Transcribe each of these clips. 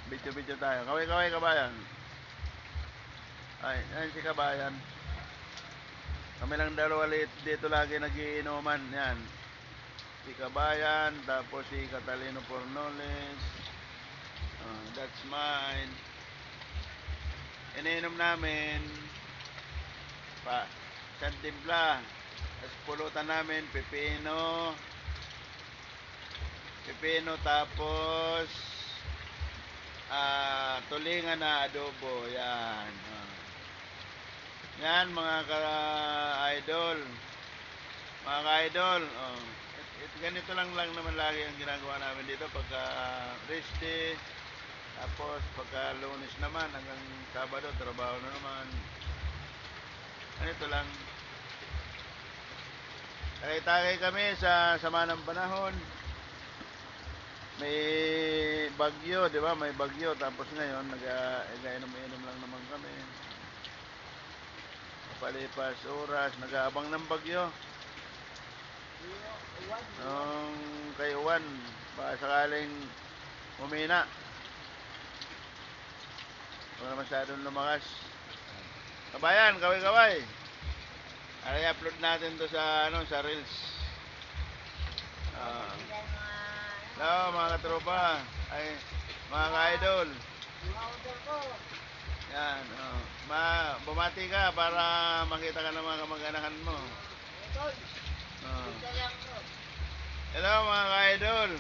Video-video tayo. Kaway-kaway kabayan. Ay, ayun si kabayan. Kami lang dalawa dito lagi nagiinuman. Yan. Si kabayan, tapos si Catalino Fornoles. That's mine. Iniinom namin pa isang timpla. Tapos pulutan namin pipino. Tapos tulingan na adobo. Yan. Yan mga ka-idol. Mga ka-idol, ganito lang naman lagi ang ginagawa namin dito pagka rest day. Tapos pagka Lunes naman hanggang Sabado trabaho na naman. Ganito lang. Tagay-tagay kami sa sama ng panahon. May bagyo, di ba? May bagyo. Tapos ngayon, nag-inom-inom lang naman kami. Palipas oras, nag-aabang ng bagyo. Kay Juan, baka sakaling umina. Wala masyadong lumakas. Kabayan, kaway-kaway. Ay, upload natin to sa Reels. Hello mga katropa. Ay, mga ka-idol. Yan, bumati ka para makita ka ng mga kamag-anakan mo. Hello mga ka-idol.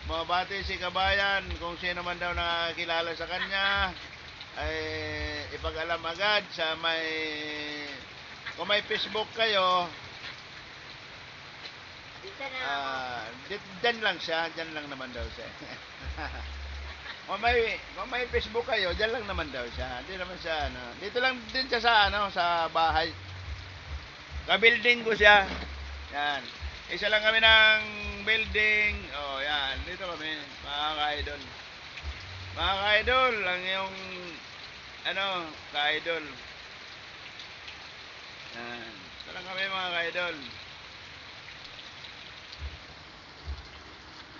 Mabati si kabayan kung sino man daw nakakilala sa kanya ay ipag-alam agad sa kung may Facebook kayo, dyan lang siya, dyan lang naman daw siya. kung may Facebook kayo, dyan lang naman daw siya. Hindi naman siya, dito lang din siya sa bahay. Ka-building ko siya. Yan. Isa lang kami ng building. Yan. Dito kami, mga ka-idol. Mga ka-idol, ang yung ka-idol. Yan. Ito lang kami mga ka-idol.